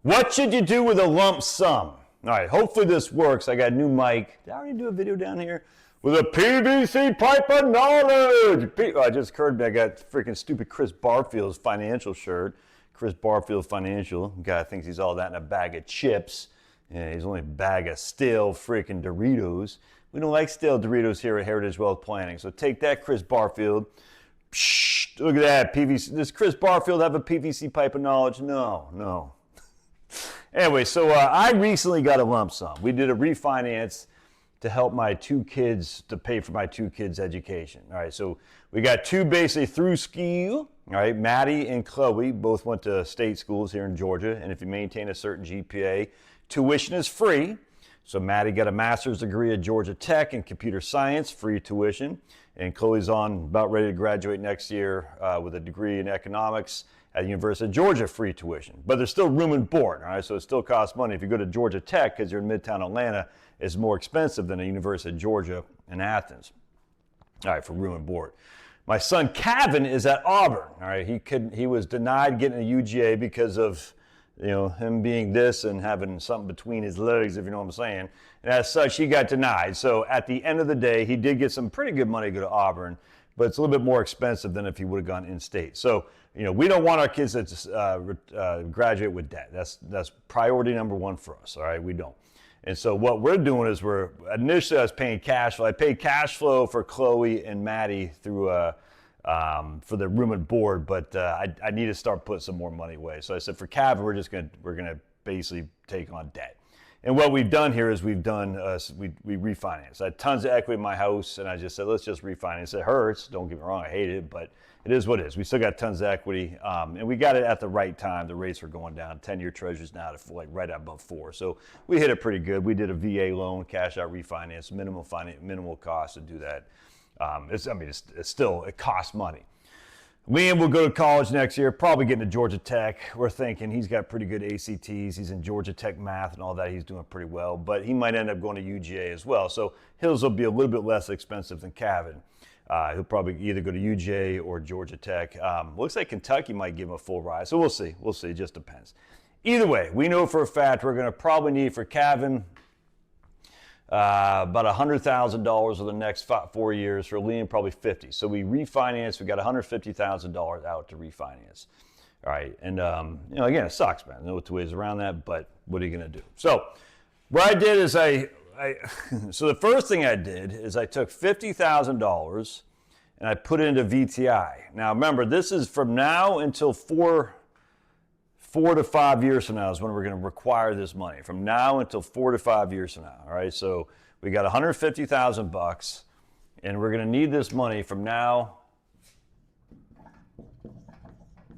What should you do with a lump sum? All right, hopefully this works. I got a new mic. Did I already do a video down here? With a PVC pipe of knowledge. I just occurred to me, I got freaking stupid Chris Barfield's financial shirt. Chris Barfield Financial. Guy thinks he's all that in a bag of chips. Yeah, he's only a bag of stale freaking Doritos. We don't like stale Doritos here at Heritage Wealth Planning. So take that, Chris Barfield. Psh, look at that, PVC. Does Chris Barfield have a PVC pipe of knowledge? No. Anyway, so I recently got a lump sum. We did a refinance to help my two kids, to pay for my two kids' education. All right, so we got two basically through school. All right, Maddie and Chloe both went to state schools here in Georgia, and if you maintain a certain GPA, tuition is free. So Maddie got a master's degree at Georgia Tech in computer science, free tuition, and Chloe's about ready to graduate next year with a degree in economics at the University of Georgia, free tuition. But there's still room and board, all right? So it still costs money. If you go to Georgia Tech, because you're in Midtown Atlanta, it's more expensive than the University of Georgia in Athens, all right, for room and board. My son, Kevin, is at Auburn, all right? He was denied getting a UGA because of, him being this and having something between his legs, if you know what I'm saying. And as such, he got denied. So at the end of the day, he did get some pretty good money to go to Auburn, but it's a little bit more expensive than if he would have gone in-state. So, we don't want our kids to graduate with debt. That's priority number one for us, all right? We don't. And so what we're doing is initially I was paying cash flow. I paid cash flow for Chloe and Maddie through for the room and board, but I need to start putting some more money away. So I said for Kevin, we're gonna basically take on debt. And what we've done here is we refinanced. I had tons of equity in my house, and I just said, let's just refinance. It hurts, don't get me wrong, I hate it, but it is what it is. We still got tons of equity, and we got it at the right time. The rates were going down. 10-year treasuries now to right above 4. So we hit it pretty good. We did a VA loan, cash out refinance, minimal cost to do that. It costs money. Liam will go to college next year, probably getting to Georgia Tech. We're thinking he's got pretty good ACTs. He's in Georgia Tech math and all that. He's doing pretty well, but he might end up going to UGA as well. So his will be a little bit less expensive than Kevin. He'll probably either go to UGA or Georgia Tech. Looks like Kentucky might give him a full ride. So we'll see. It just depends. Either way, we know for a fact we're going to probably need for Kevin about $100,000 over the next 4 years. For Liam, probably 50. So we refinance. We got $150,000 out to refinance. All right, and again, it sucks, man. I know two ways around that, but what are you going to do? So what I did is so the first thing I did is I took $50,000 and I put it into VTI. Now remember, this is from now until 4 to 5 years from now is when we're going to require this money. From now until 4 to 5 years from now. All right, so we got $150,000, and we're going to need this money from now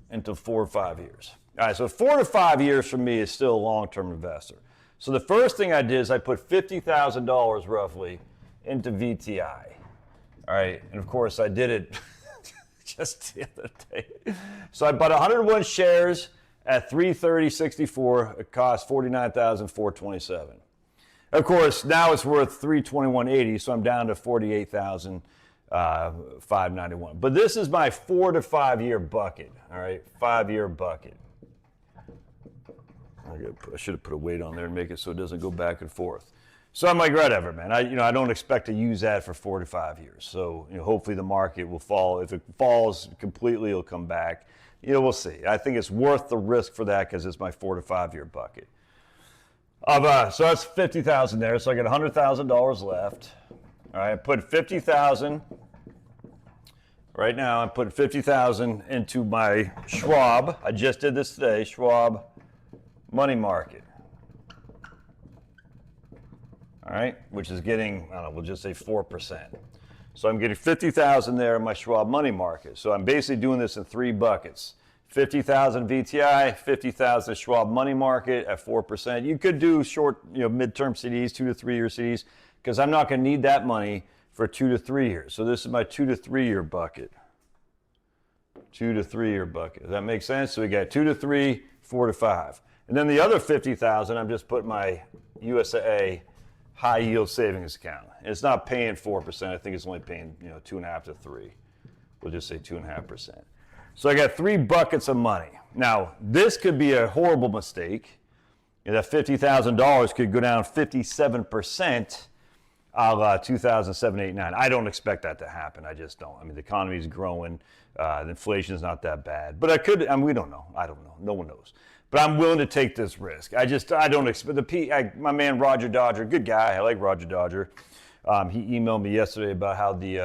until 4 or 5 years. All right, so 4 to 5 years for me is still a long-term investor. So the first thing I did is I put $50,000 roughly into VTI. All right, and of course I did it just the other day. So I bought 101 shares at $330.64. It cost $49,427. Of course, now it's worth $321.80, so I'm down to $48,591. But this is my 4 to 5 year bucket. All right, 5-year bucket. I should have put a weight on there and make it so it doesn't go back and forth. So I'm like, whatever, man. I don't expect to use that for 4 to 5 years. So hopefully the market will fall. If it falls completely, it'll come back. We'll see. I think it's worth the risk for that because it's my 4 to 5 year bucket. So that's $50,000 there. So I got $100,000 left. All right, I put $50,000. Right now, I'm putting $50,000 into my Schwab. I just did this today. Schwab money market. All right, which is getting, we'll just say 4%. So I'm getting $50,000 there in my Schwab money market. So I'm basically doing this in 3 buckets. $50,000 VTI, $50,000 Schwab money market at 4%. You could do short, midterm CDs, 2 to 3 year CDs, because I'm not going to need that money for 2 to 3 years. So this is my 2 to 3 year bucket. 2 to 3 year bucket. Does that make sense? So we got 2 to 3, 4 to 5. And then the other $50,000, I'm just putting my USAA high yield savings account. And it's not paying 4%. I think it's only paying 2.5 to 3. We'll just say 2.5%. So I got 3 buckets of money. Now, this could be a horrible mistake, that $50,000 could go down 57% a la 2007, 8, 9. I don't expect that to happen. I just don't. I mean, the economy is growing. The inflation is not that bad. But we don't know. I don't know. No one knows. But I'm willing to take this risk. I don't expect my man Roger Dodger, good guy. I like Roger Dodger. He emailed me yesterday about how the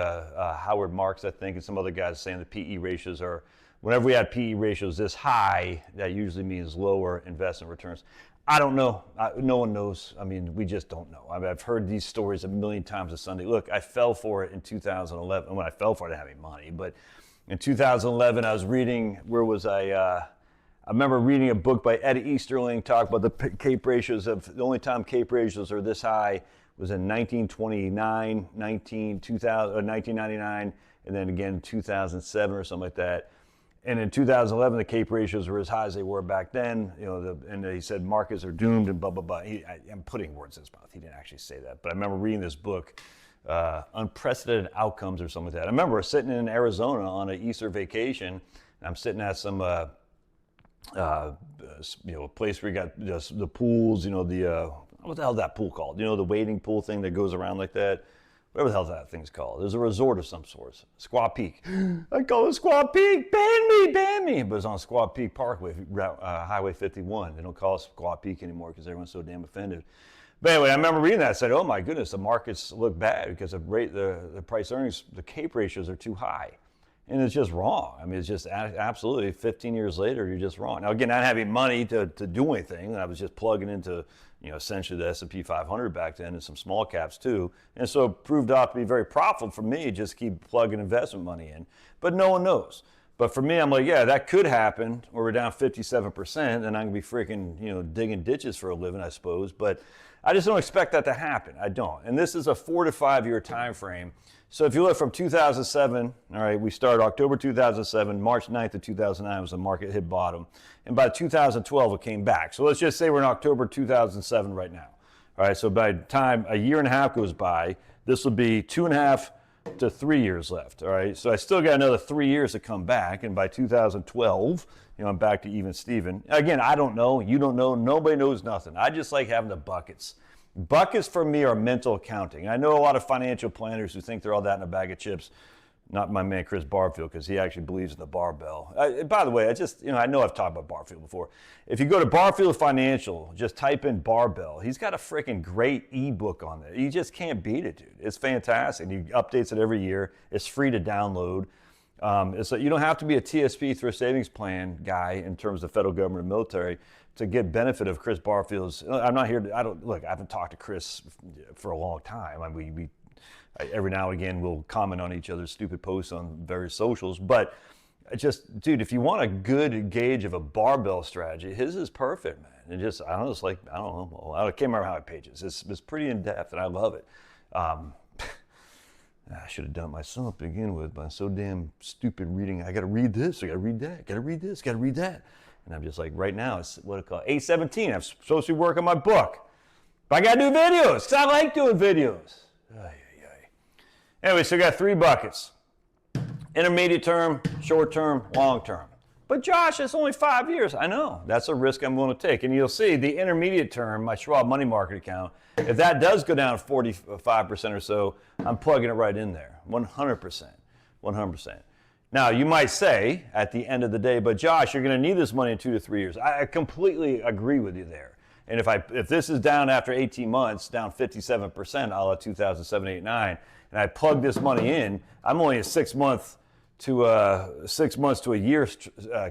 Howard Marks, I think, and some other guys saying the PE ratios are, whenever we have PE ratios this high, that usually means lower investment returns. I don't know. No one knows. I mean, we just don't know. I mean, I've heard these stories a million times a Sunday. Look, I fell for it in 2011. When I fell for it, I didn't have any money. But in 2011, I was reading, where was I? I remember reading a book by Eddie Easterling, talk about the CAPE ratios of, the only time CAPE ratios are this high was in 1929, 1999, and then again 2007 or something like that. And in 2011, the CAPE ratios were as high as they were back then. And he said markets are doomed and blah, blah, blah. I'm putting words in his mouth. He didn't actually say that. But I remember reading this book, Unprecedented Outcomes or something like that. I remember sitting in Arizona on an Easter vacation. And I'm sitting at some, place where you got just the pools, what the hell is that pool called? The wading pool thing that goes around like that? Whatever the hell that thing's called. There's a resort of some sort. Squaw Peak. I call it Squaw Peak. Ban me. But it's on Squaw Peak Parkway, Highway 51. They don't call it Squaw Peak anymore because everyone's so damn offended. But anyway, I remember reading that. I said, oh my goodness, the markets look bad because the price earnings, the CAPE ratios are too high. And it's just wrong. I mean, it's just absolutely 15 years later, you're just wrong. Now, again, not having money to do anything. I was just plugging into, essentially the S&P 500 back then and some small caps too. And so it proved out to be very profitable for me, just keep plugging investment money in. But no one knows. But for me, I'm like, yeah, that could happen where we're down 57%, and I'm going to be freaking, digging ditches for a living, I suppose. But I just don't expect that to happen. I don't. And this is a 4 to 5 year time frame. So if you look from 2007, all right, we started October 2007, March 9th of 2009 was the market hit bottom. And by 2012, it came back. So let's just say we're in October 2007 right now. All right, so by the time a year and a half goes by, this will be 2.5 to 3 years left. All right, so I still got another 3 years to come back. And by 2012, I'm back to even Steven. Again, I don't know. You don't know. Nobody knows nothing. I just like having the buckets. Buckets for me are mental accounting. I know a lot of financial planners who think they're all that in a bag of chips. Not my man Chris Barfield, because he actually believes in the barbell. By the way, I know I've talked about Barfield before. If you go to Barfield Financial, just type in barbell. He's got a freaking great ebook on there. You just can't beat it, dude. It's fantastic. He updates it every year. It's free to download. You don't have to be a TSP through a savings plan guy in terms of federal government and military to get benefit of Chris Barfield's. I'm not here to, I haven't talked to Chris for a long time. I mean, we every now and again we'll comment on each other's stupid posts on various socials, but dude, if you want a good gauge of a barbell strategy, his is perfect, man. I don't know, I can't remember how many pages. It's pretty in depth and I love it. I should have done it myself to begin with, but I'm so damn stupid reading. I got to read this, I got to read that, got to read this, got to read that. And I'm just like, right now, it's what it called 8:17. I'm supposed to be working on my book. But I got to do videos because I like doing videos. Anyway, so I got 3 buckets. Intermediate term, short term, long term. But Josh, it's only 5 years. I know. That's a risk I'm willing to take. And you'll see the intermediate term, my Schwab money market account, if that does go down 45% or so, I'm plugging it right in there. 100%. 100%. Now, you might say at the end of the day, but Josh, you're going to need this money in 2 to 3 years. I completely agree with you there. And if this is down after 18 months, down 57%, a la 2007, 8, 9, and I plug this money in, I'm only a 6 months to a year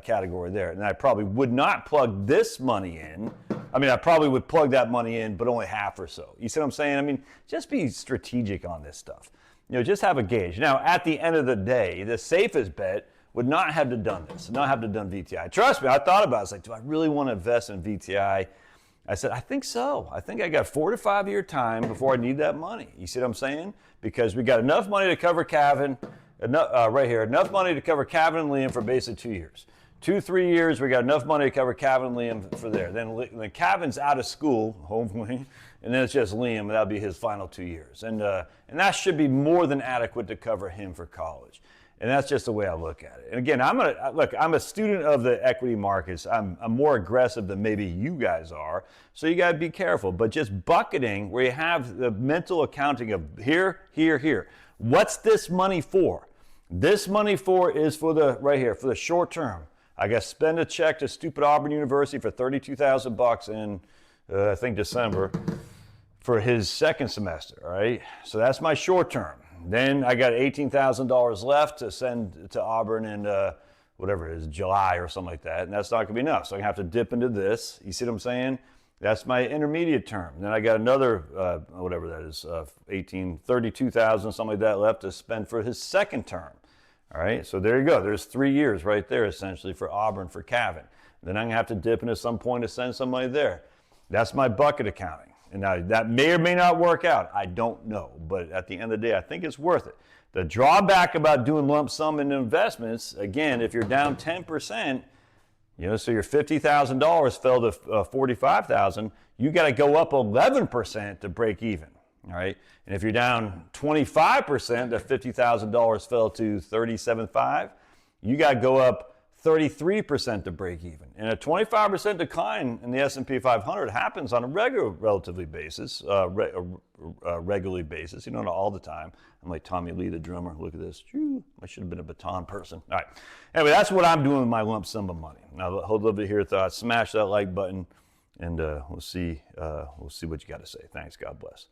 category there. And I probably would not plug this money in. I mean, I probably would plug that money in, but only half or so. You see what I'm saying? I mean, just be strategic on this stuff. Just have a gauge. Now, at the end of the day, the safest bet would not have to done this, not have to done VTI. Trust me, I thought about it. I was like, do I really want to invest in VTI? I said, I think so. I think I got 4 to 5 year time before I need that money. You see what I'm saying? Because we got enough money to cover Cavan, right here, enough money to cover Cavan and Liam for basically 2 years. 2, 3 years, we got enough money to cover Cavan and Liam for there. Then Cavan's out of school, hopefully, and then it's just Liam, and that'll be his final 2 years. And that should be more than adequate to cover him for college. And that's just the way I look at it. And again, I'm a student of the equity markets. I'm more aggressive than maybe you guys are. So you got to be careful. But just bucketing where you have the mental accounting of here, here, here. What's this money for? This money is for the, right here, for the short term. I got to spend a check to stupid Auburn University for $32,000 in, I think, December for his second semester, all right? So that's my short term. Then I got $18,000 left to send to Auburn in whatever it is, July or something like that, and that's not going to be enough. So I'm going to have to dip into this. You see what I'm saying? That's my intermediate term. Then I got another, whatever that is, $32,000, something like that left to spend for his second term. All right, so there you go. There's 3 years right there, essentially, for Auburn, for Cavan. Then I'm going to have to dip into some point to send some money there. That's my bucket accounting. And now that may or may not work out. I don't know. But at the end of the day, I think it's worth it. The drawback about doing lump sum in investments, again, if you're down 10%, so your $50,000 fell to $45,000, you got to go up 11% to break even. All right. And if you're down 25%, that $50,000 fell to $37,500, you got to go up 33% to break even. And a 25% decline in the S&P 500 happens on a regularly basis, regularly basis, not all the time. I'm like Tommy Lee, the drummer. Look at this. I should have been a baton person. All right. Anyway, that's what I'm doing with my lump sum of money. Now, I'd love to hear your thoughts. Smash that like button, and we'll see what you got to say. Thanks. God bless.